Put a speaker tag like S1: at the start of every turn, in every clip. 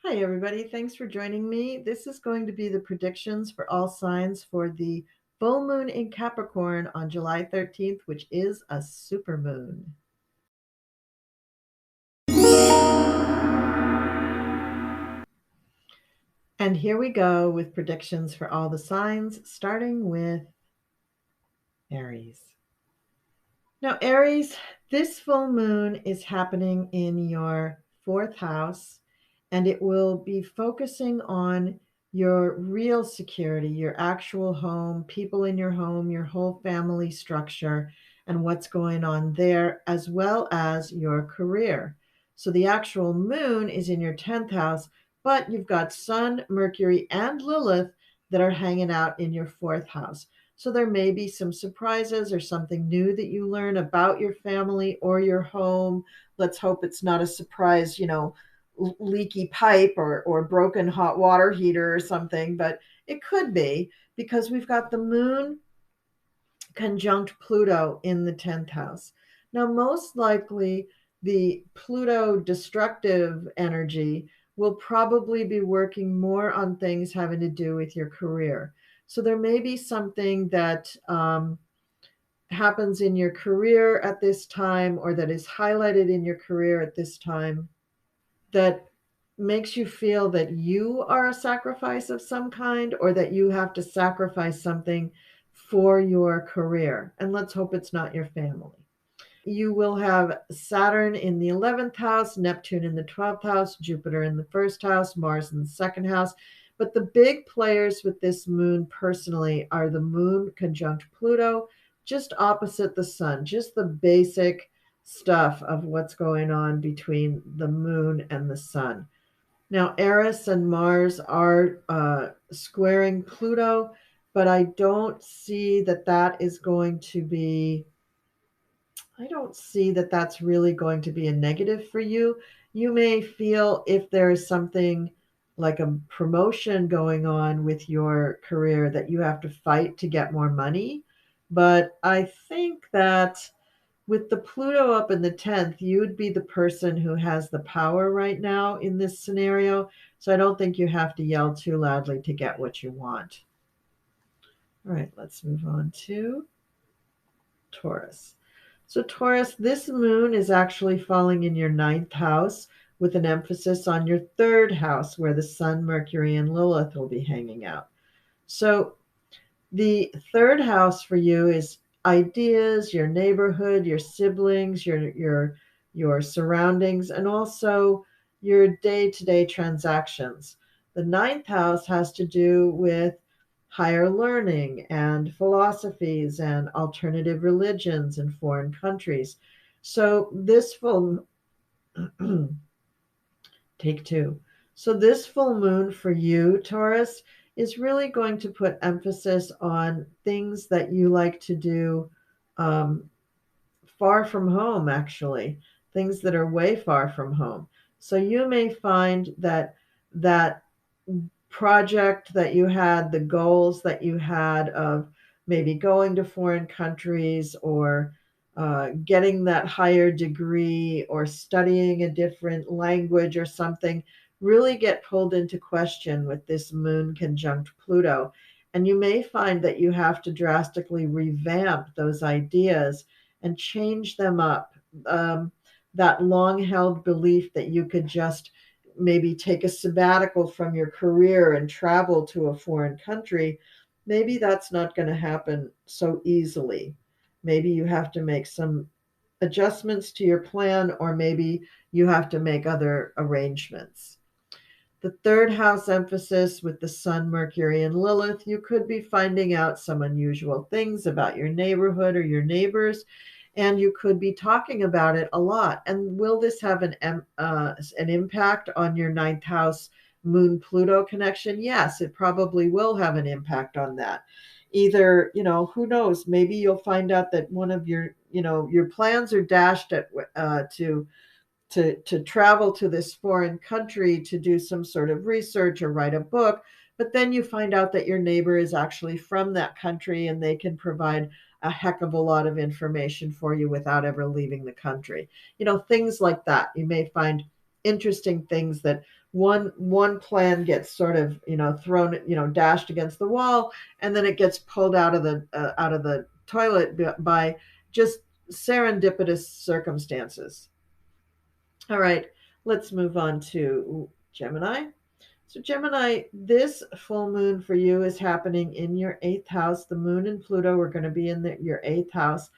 S1: Hi, everybody. Thanks for joining me. This is going to be the predictions for all signs for the full moon in Capricorn on July 13th, which is a super moon. And here we go with predictions for all the signs, starting with Aries. Now, Aries, this full moon is happening in your fourth house, and it will be focusing on your real security, your actual home, people in your whole family structure, and what's going on there, as well as your career. So the actual moon is in your 10th house, but you've got Sun, Mercury, and Lilith that are hanging out in your fourth house. So there may be some surprises or something new that you learn about your family or your home. Let's hope it's not a surprise, leaky pipe or broken hot water heater or something, but it could be because we've got the moon conjunct Pluto in the 10th house. Now, most likely, the Pluto destructive energy will probably be working more on things having to do with your career. So, there may be something that happens in your career at this time or that is highlighted in your career at this time that makes you feel that you are a sacrifice of some kind or that you have to sacrifice something for your career. And let's hope it's not your family. You will have Saturn in the 11th house, Neptune in the 12th house, Jupiter in the first house, Mars in the second house. But the big players with this moon personally are the moon conjunct Pluto, just opposite the sun, just the basic stuff of what's going on between the moon and the sun. Now, Eris and Mars are squaring Pluto, but I don't see that that is going to be I don't see that that's really going to be a negative for you. You may feel if there is something like a promotion going on with your career that you have to fight to get more money. But I think that with the Pluto up in the 10th, you would be the person who has the power right now in this scenario. So I don't think you have to yell too loudly to get what you want. All right, let's move on to Taurus. So, Taurus, this moon is actually falling in your ninth house with an emphasis on your third house where the Sun, Mercury, and Lilith will be hanging out. So, the third house for you is ideas, your neighborhood, your siblings, your surroundings, and also your day-to-day transactions. The ninth house has to do with higher learning and philosophies and alternative religions in foreign countries. So this full take two. So this full moon for you, Taurus, is really going to put emphasis on things that you like to do um, far from home, actually, things that are way far from home. So you may find that that project that you had, the goals that you had of maybe going to foreign countries or getting that higher degree or studying a different language or something really get pulled into question with this moon conjunct Pluto. And you may find that you have to drastically revamp those ideas and change them up. That long held belief that you could just maybe take a sabbatical from your career and travel to a foreign country, maybe that's not going to happen so easily. Maybe you have to make some adjustments to your plan, or maybe you have to make other arrangements. The third house emphasis with the Sun, Mercury, and Lilith, you could be finding out some unusual things about your neighborhood or your neighbors, and you could be talking about it a lot. And will this have an impact on your ninth house Moon Pluto connection? Yes, it probably will have an impact on that. Either, who knows, maybe you'll find out that one of your plans are dashed to travel to this foreign country to do some sort of research or write a book, but then you find out that your neighbor is actually from that country and they can provide a heck of a lot of information for you without ever leaving the country. Things like that. You may find interesting things that one plan gets sort of, thrown, dashed against the wall, and then it gets pulled out of the toilet by just serendipitous circumstances. All right, let's move on to Gemini. So, Gemini, this full moon for you is happening in your eighth house. The moon and Pluto are going to be in your eighth house,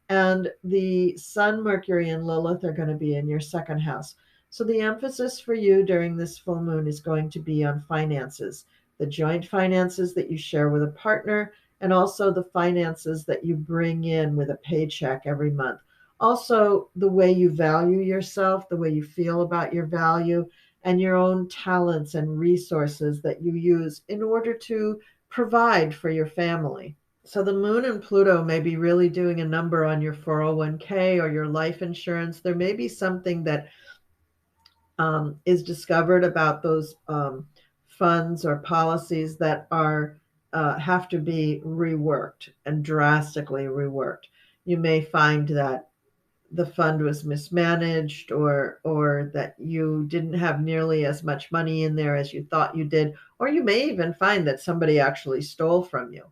S1: and the sun, Mercury, and Lilith are going to be in your second house. So, the emphasis for you during this full moon is going to be on finances, the joint finances that you share with a partner, and also the finances that you bring in with a paycheck every month. Also, the way you value yourself, the way you feel about your value, and your own talents and resources that you use in order to provide for your family. So the moon and Pluto may be really doing a number on your 401k or your life insurance. There may be something that is discovered about those funds or policies that are have to be reworked and drastically reworked. You may find that the fund was mismanaged, or that you didn't have nearly as much money in there as you thought you did, or you may even find that somebody actually stole from you.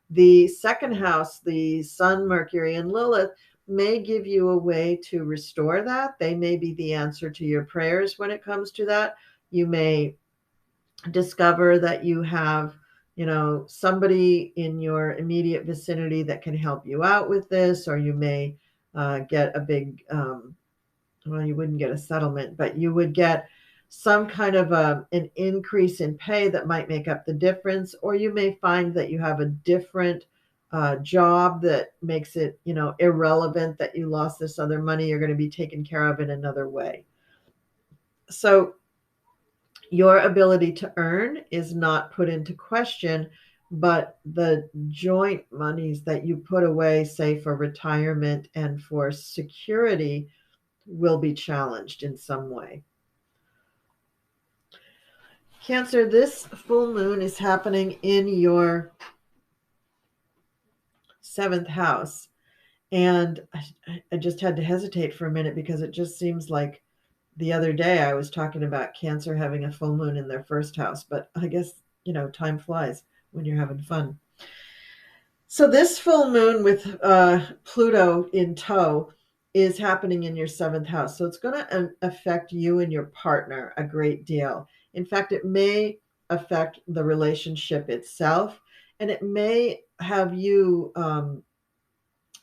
S1: The second house, the sun, Mercury, and Lilith, may give you a way to restore that. They may be the answer to your prayers when it comes to that. You may discover that you have, somebody in your immediate vicinity that can help you out with this, or you may get a big, well, you wouldn't get a settlement, but you would get some kind of an increase in pay that might make up the difference, or you may find that you have a different job that makes it, irrelevant that you lost this other money. You're going to be taken care of in another way. So your ability to earn is not put into question, but the joint monies that you put away, say for retirement and for security, will be challenged in some way. Cancer, this full moon is happening in your seventh house. And I just had to hesitate for a minute because it just seems like the other day I was talking about Cancer having a full moon in their first house. But I guess, time flies when you're having fun. So this full moon with Pluto in tow is happening in your seventh house. So it's going to affect you and your partner a great deal. In fact, it may affect the relationship itself, and it may have you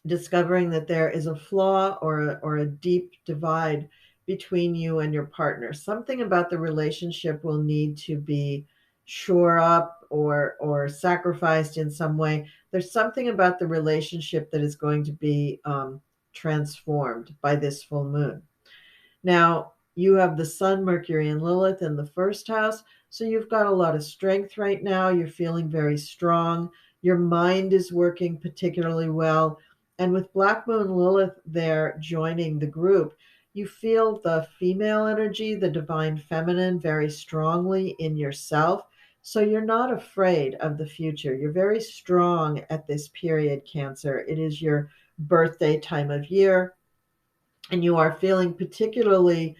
S1: discovering that there is a flaw or a deep divide between you and your partner. Something about the relationship will need to be shore up or sacrificed in some way. There's something about the relationship that is going to be transformed by this full moon. Now, you have the sun, Mercury, and Lilith in the first house. So you've got a lot of strength right now. You're feeling very strong. Your mind is working particularly well. And with Black Moon Lilith there joining the group, you feel the female energy, the divine feminine, very strongly in yourself. So you're not afraid of the future. You're very strong at this period, Cancer. It is your birthday time of year, and you are feeling particularly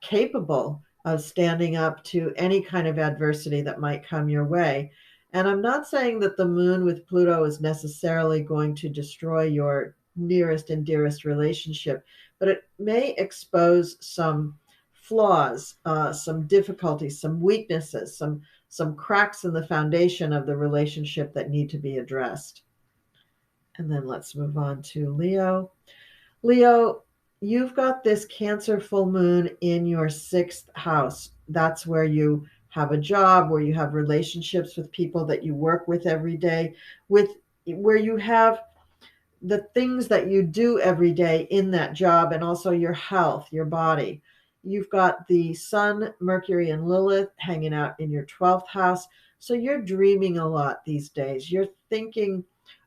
S1: capable of standing up to any kind of adversity that might come your way. And I'm not saying that the moon with Pluto is necessarily going to destroy your nearest and dearest relationship, but it may expose some flaws, some difficulties, some weaknesses, some cracks in the foundation of the relationship that need to be addressed. And then let's move on to Leo. Leo, you've got this Cancer full moon in your sixth house. That's where you have a job, where you have relationships with people that you work with every day, where you have the things that you do every day in that job, and also your health, your body. You've got the sun, Mercury, and Lilith hanging out in your 12th house. So you're dreaming a lot these days. You're thinking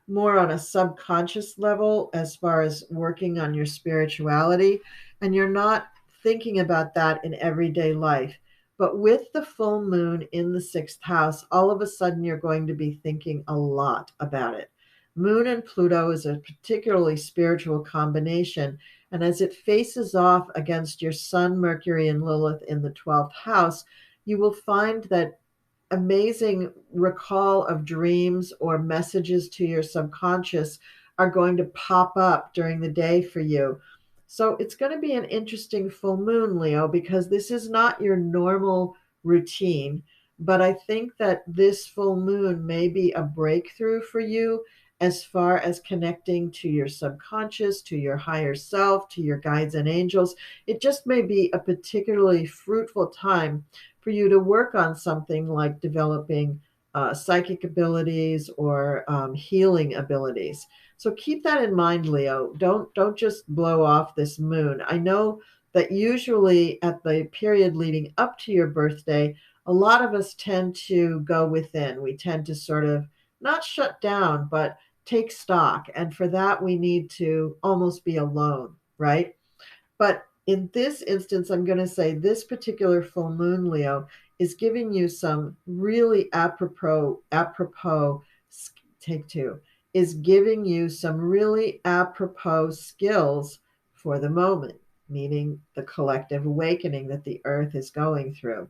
S1: more on a subconscious level as far as working on your spirituality, and you're not thinking about that in everyday life. But with the full moon in the sixth house, all of a sudden you're going to be thinking a lot about it. Moon and Pluto is a particularly spiritual combination. And as it faces off against your Sun, Mercury, and Lilith in the 12th house, you will find that amazing recall of dreams or messages to your subconscious are going to pop up during the day for you. So it's going to be an interesting full moon, Leo, because this is not your normal routine. But I think that this full moon may be a breakthrough for you as far as connecting to your subconscious, to your higher self, to your guides and angels. It just may be a particularly fruitful time for you to work on something like developing psychic abilities or healing abilities. So keep that in mind, Leo. Don't just blow off this moon. I know that usually at the period leading up to your birthday, a lot of us tend to go within. We tend to sort of not shut down, but take stock. And for that, we need to almost be alone, right? But in this instance, I'm going to say this particular full moon, Leo, is giving you some really apropos, take two, is giving you some really apropos skills for the moment, meaning the collective awakening that the earth is going through.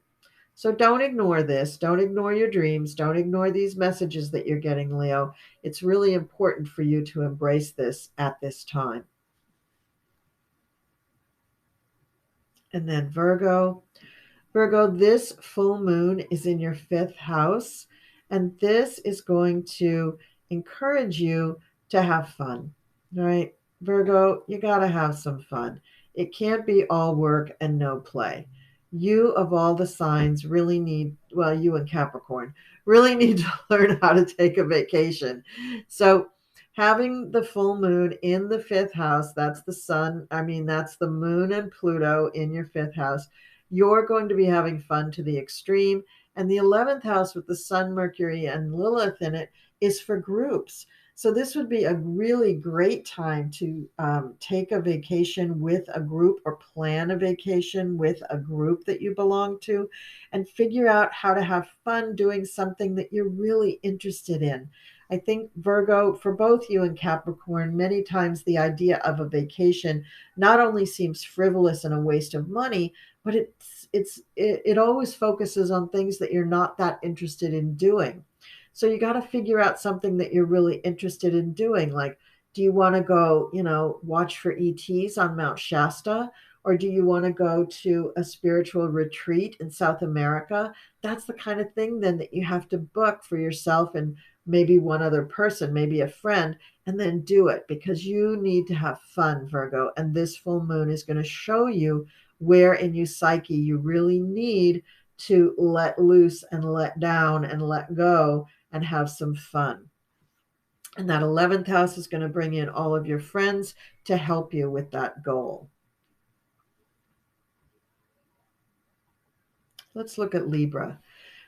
S1: So don't ignore this. Don't ignore your dreams. Don't ignore these messages that you're getting, Leo. It's really important for you to embrace this at this time. And then Virgo. Virgo, this full moon is in your fifth house, and this is going to encourage you to have fun, right? Virgo, you got to have some fun. It can't be all work and no play. You, of all the signs, really need, well, you and Capricorn, really need to learn how to take a vacation. So, having the full moon in the fifth house, that's the sun, that's the moon and Pluto in your fifth house, you're going to be having fun to the extreme. And the 11th house with the Sun, Mercury, and Lilith in it is for groups. So this would be a really great time to take a vacation with a group or plan a vacation with a group that you belong to and figure out how to have fun doing something that you're really interested in. I think, Virgo, for both you and Capricorn, many times the idea of a vacation not only seems frivolous and a waste of money, but it always focuses on things that you're not that interested in doing. So you got to figure out something that you're really interested in doing. Like, do you want to go, watch for ETs on Mount Shasta? Or do you want to go to a spiritual retreat in South America? That's the kind of thing then that you have to book for yourself and maybe one other person, maybe a friend, and then do it because you need to have fun, Virgo. And this full moon is going to show you where in your psyche you really need to let loose and let down and let go and have some fun. And that 11th house is going to bring in all of your friends to help you with that goal. Let's look at Libra.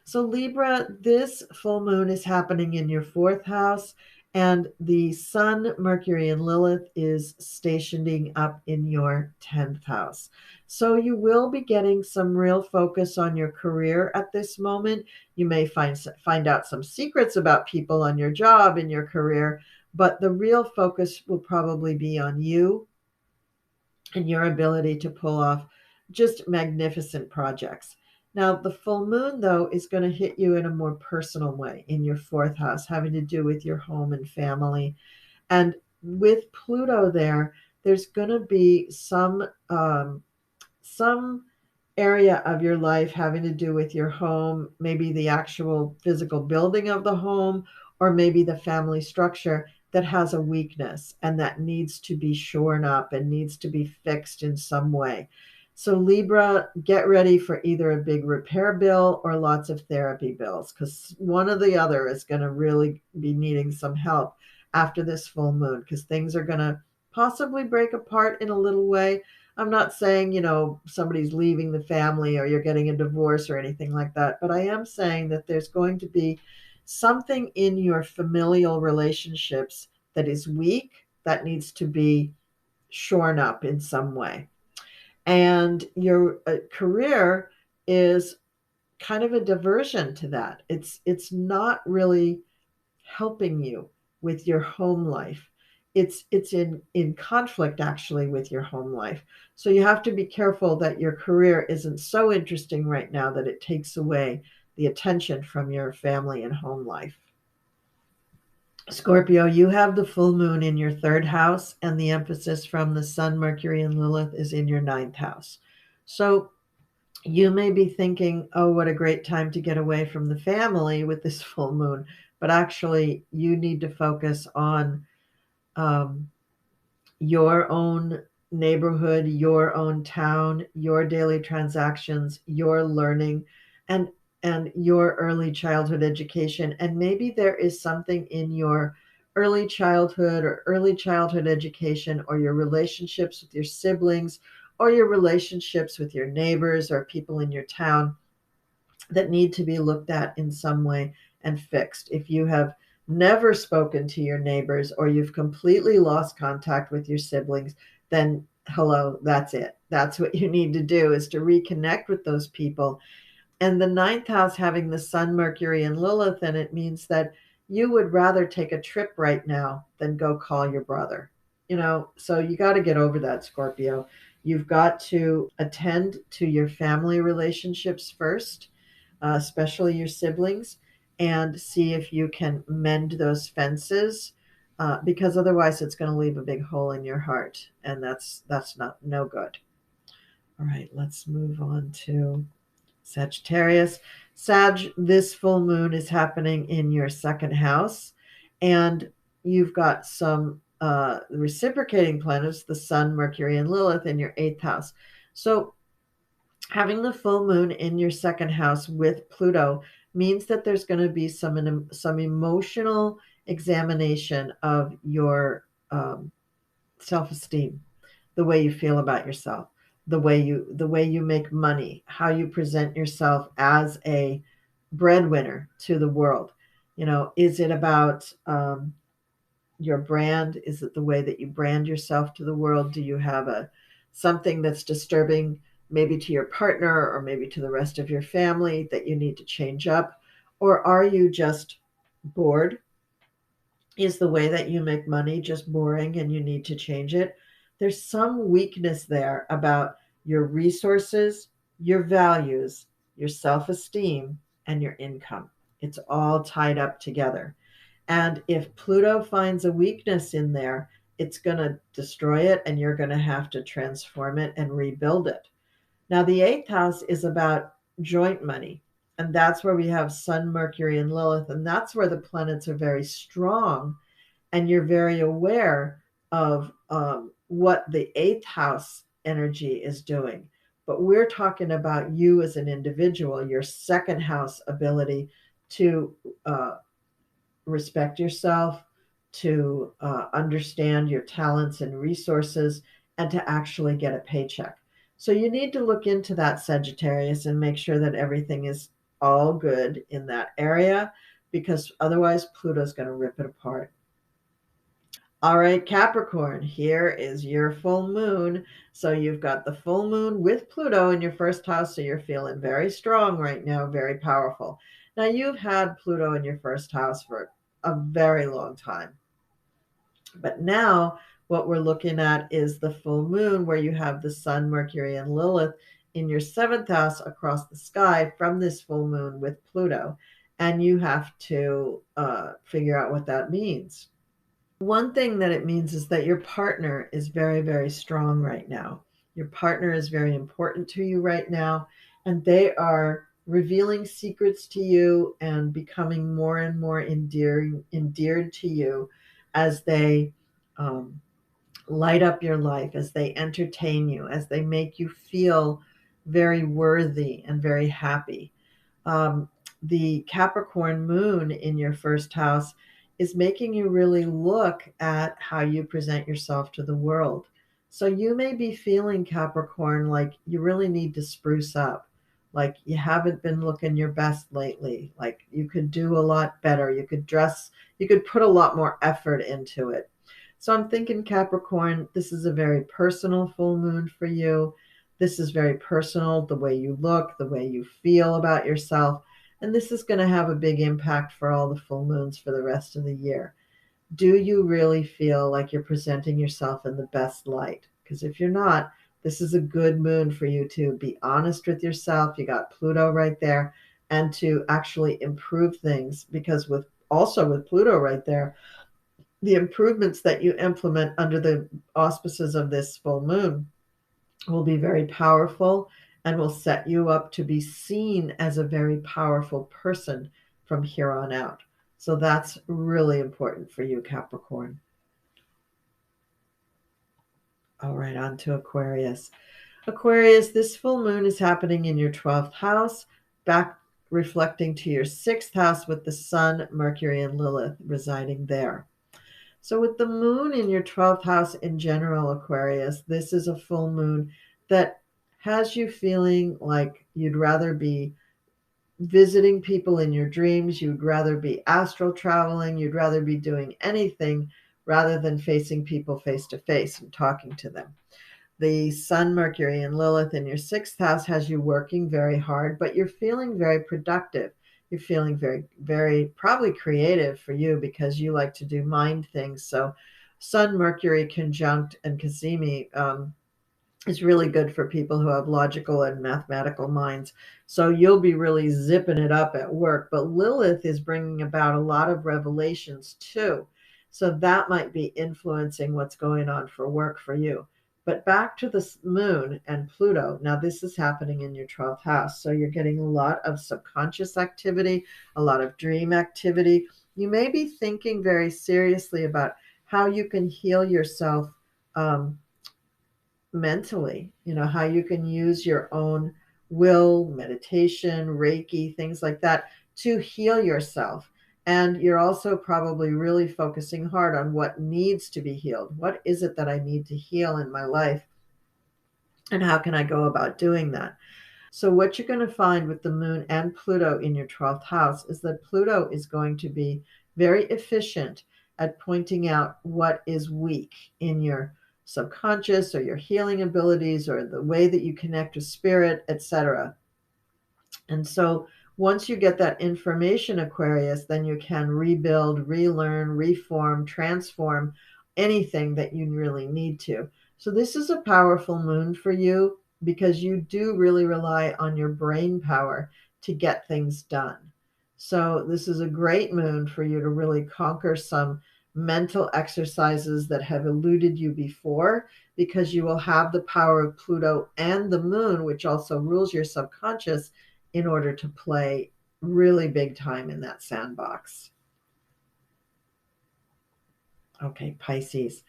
S1: So, Libra, this full moon is happening in your fourth house, and the Sun, Mercury, and Lilith is stationing up in your 10th house. So, you will be getting some real focus on your career at this moment. You may find out some secrets about people on your job in your career, but the real focus will probably be on you and your ability to pull off just magnificent projects. Now, the full moon, though, is going to hit you in a more personal way in your fourth house, having to do with your home and family. And with Pluto there, there's going to be some area of your life having to do with your home, maybe the actual physical building of the home, or maybe the family structure that has a weakness and that needs to be shorn up and needs to be fixed in some way. So, Libra, get ready for either a big repair bill or lots of therapy bills because one or the other is going to really be needing some help after this full moon because things are going to possibly break apart in a little way. I'm not saying, somebody's leaving the family or you're getting a divorce or anything like that, but I am saying that there's going to be something in your familial relationships that is weak that needs to be shorn up in some way. And your career is kind of a diversion to that. It's not really helping you with your home life. It's in conflict actually with your home life. So you have to be careful that your career isn't so interesting right now that it takes away the attention from your family and home life. Scorpio, you have the full moon in your third house, and the emphasis from the sun, Mercury, and Lilith is in your ninth house. So you may be thinking, oh, what a great time to get away from the family with this full moon. But actually, you need to focus on um, your own neighborhood, your own town, your daily transactions, your learning, and your early childhood education. And maybe there is something in your early childhood or early childhood education or your relationships with your siblings or your relationships with your neighbors or people in your town that need to be looked at in some way and fixed. If you have never spoken to your neighbors or you've completely lost contact with your siblings, then hello, that's it. That's what you need to do, is to reconnect with those people. And the ninth house having the sun, Mercury, and Lilith in it means that you would rather take a trip right now than go call your brother. So you got to get over that, Scorpio. You've got to attend to your family relationships first, especially your siblings, and see if you can mend those fences, because otherwise it's going to leave a big hole in your heart, and that's not no good. All right, let's move on to Sagittarius. Sag, this full moon is happening in your second house, and you've got some reciprocating planets, the Sun, Mercury, and Lilith, in your eighth house. So having the full moon in your second house with Pluto means that there's going to be some emotional examination of your self-esteem, the way you feel about yourself, the way you make money, how you present yourself as a breadwinner to the world. Is it about your brand? Is it the way that you brand yourself to the world? Do you have a something that's disturbing, maybe to your partner or maybe to the rest of your family, that you need to change up? Or are you just bored? Is the way that you make money just boring and you need to change it? There's some weakness there about your resources, your values, your self esteem, and your income. It's all tied up together. And if Pluto finds a weakness in there, it's going to destroy it, and you're going to have to transform it and rebuild it. Now, the eighth house is about joint money. And that's where we have Sun, Mercury, and Lilith. And that's where the planets are very strong. And you're very aware of what the eighth house energy is doing. But we're talking about you as an individual, your second house ability to respect yourself, to understand your talents and resources, and to actually get a paycheck. So you need to look into that, Sagittarius, and make sure that everything is all good in that area, because otherwise Pluto's going to rip it apart. All right, Capricorn, here is your full moon. So you've got the full moon with Pluto in your first house. So you're feeling very strong right now, very powerful. Now, you've had Pluto in your first house for a very long time. But now what we're looking at is the full moon, where you have the sun, Mercury, and Lilith in your seventh house across the sky from this full moon with Pluto. And you have to figure out what that means. One thing that it means is that your partner is very, very strong right now. Your partner is very important to you right now, and they are revealing secrets to you and becoming more and more endeared to you as they um, light up your life, as they entertain you, as they make you feel very worthy and very happy. um, the Capricorn moon in your first house is making you really look at how you present yourself to the world. So you may be feeling, Capricorn, like you really need to spruce up, like you haven't been looking your best lately, like you could do a lot better. You could dress, you could put a lot more effort into it. So I'm thinking, Capricorn, this is a very personal full moon for you. This is very personal, the way you look, the way you feel about yourself. And this is going to have a big impact for all the full moons for the rest of the year. Do you really feel like you're presenting yourself in the best light? Because if you're not, this is a good moon for you to be honest with yourself. You got Pluto right there, and to actually improve things. Because with Pluto right there, the improvements that you implement under the auspices of this full moon will be very powerful and will set you up to be seen as a very powerful person from here on out. So that's really important for you, Capricorn. All right, on to Aquarius. Aquarius, this full moon is happening in your 12th house, back reflecting to your 6th house with the Sun, Mercury, and Lilith residing there. So, with the moon in your 12th house in general, Aquarius, this is a full moon that has you feeling like you'd rather be visiting people in your dreams, you'd rather be astral traveling, you'd rather be doing anything rather than facing people face to face and talking to them. The Sun, Mercury, and Lilith in your 6th house has you working very hard, but you're feeling very productive. You're feeling very, very probably creative for you because you like to do mind things. So, Sun, Mercury conjunct and Cazimi is really good for people who have logical and mathematical minds. So you'll be really zipping it up at work. But Lilith is bringing about a lot of revelations too. So that might be influencing what's going on for work for you. But back to the moon and Pluto. Now, this is happening in your 12th house. So you're getting a lot of subconscious activity, a lot of dream activity. You may be thinking very seriously about how you can heal yourself mentally, how you can use your own will, meditation, Reiki, things like that to heal yourself. And you're also probably really focusing hard on what needs to be healed. What is it that I need to heal in my life? And how can I go about doing that? So, what you're going to find with the moon and Pluto in your 12th house is that Pluto is going to be very efficient at pointing out what is weak in your subconscious or your healing abilities or the way that you connect with spirit, etc. And so once you get that information, Aquarius, then you can rebuild, relearn, reform, transform anything that you really need to. So this is a powerful moon for you because you do really rely on your brain power to get things done. So this is a great moon for you to really conquer some mental exercises that have eluded you before, because you will have the power of Pluto and the moon, which also rules your subconscious, in order to play really big time in that sandbox. Okay, Pisces.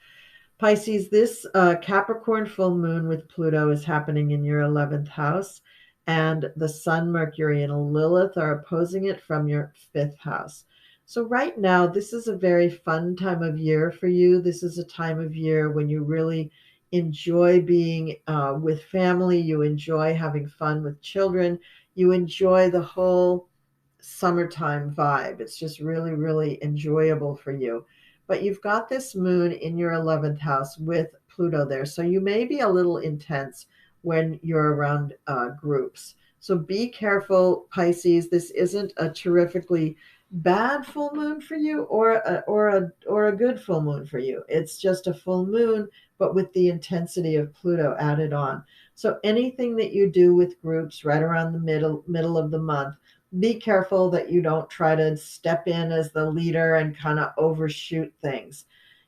S1: Pisces, this Capricorn full moon with Pluto is happening in your 11th house, and the Sun, Mercury, and Lilith are opposing it from your 5th house. So, right now, this is a very fun time of year for you. This is a time of year when you really enjoy being with family, you enjoy having fun with children, you enjoy the whole summertime vibe. It's just really, really enjoyable for you. But you've got this moon in your 11th house with Pluto there. So you may be a little intense when you're around groups. So be careful, Pisces. This isn't a terrifically bad full moon for you or a good full moon for you. It's just a full moon, but with the intensity of Pluto added on. So anything that you do with groups right around the middle of the month, be careful that you don't try to step in as the leader and kind of overshoot things.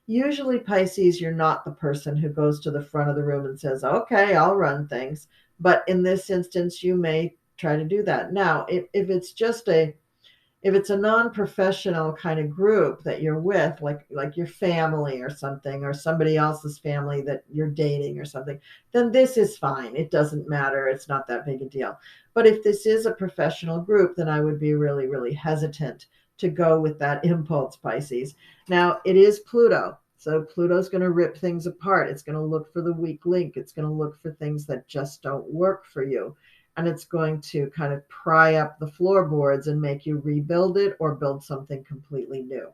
S1: Usually, Pisces, you're not the person who goes to the front of the room and says, okay, I'll run things. But in this instance, you may try to do that. Now, if it's a non-professional kind of group that you're with, like your family or something, or somebody else's family that you're dating or something, then this is fine. It doesn't matter. It's not that big a deal. But if this is a professional group, then I would be really, really hesitant to go with that impulse, Pisces. Now, it is Pluto. So Pluto's going to rip things apart. It's going to look for the weak link. It's going to look for things that just don't work for you. And it's going to kind of pry up the floorboards and make you rebuild it or build something completely new.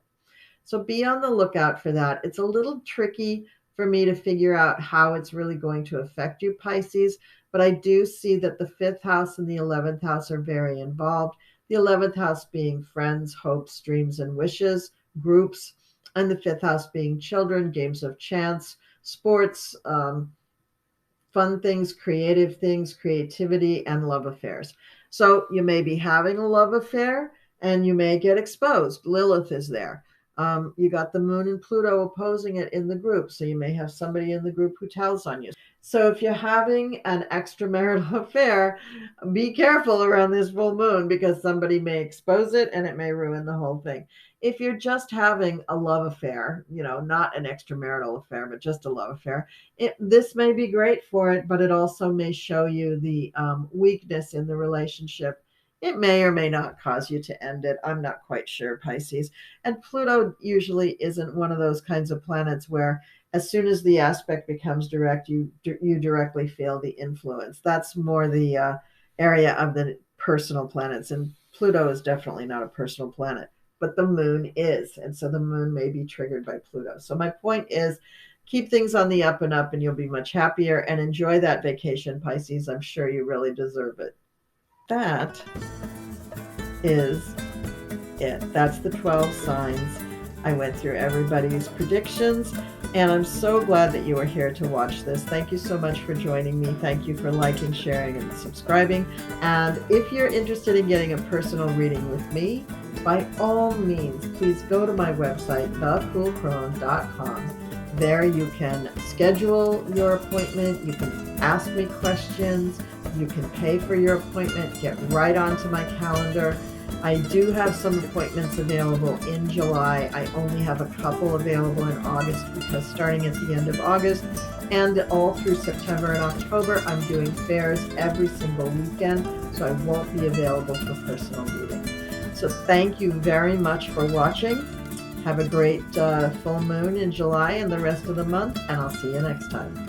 S1: So be on the lookout for that. It's a little tricky for me to figure out how it's really going to affect you, Pisces, but I do see that the 5th house and the 11th house are very involved. The 11th house being friends, hopes, dreams, and wishes, groups, and the fifth house being children, games of chance, sports, fun things, creative things, creativity, and love affairs. So you may be having a love affair and you may get exposed. Lilith is there. You got the moon and Pluto opposing it in the group. So you may have somebody in the group who tells on you. So if you're having an extramarital affair, be careful around this full moon because somebody may expose it and it may ruin the whole thing. If you're just having a love affair, not an extramarital affair, but just a love affair, this may be great for it, but it also may show you the weakness in the relationship. It may or may not cause you to end it. I'm not quite sure, Pisces. And Pluto usually isn't one of those kinds of planets where as soon as the aspect becomes direct, you directly feel the influence. That's more the area of the personal planets. And Pluto is definitely not a personal planet, but the moon is. And so the moon may be triggered by Pluto. So my point is, keep things on the up and up and you'll be much happier, and enjoy that vacation, Pisces. I'm sure you really deserve it. That is it. That's the 12 signs. I went through everybody's predictions, and I'm so glad that you are here to watch this. Thank you so much for joining me. Thank you for liking, sharing, and subscribing. And if you're interested in getting a personal reading with me, by all means, please go to my website, thecoolcrone.com. There you can schedule your appointment. You can ask me questions. You can pay for your appointment. Get right onto my calendar. I do have some appointments available in July. I only have a couple available in August because starting at the end of August and all through September and October, I'm doing fairs every single weekend, so I won't be available for personal reading. So thank you very much for watching. Have a great full moon in July and the rest of the month, and I'll see you next time.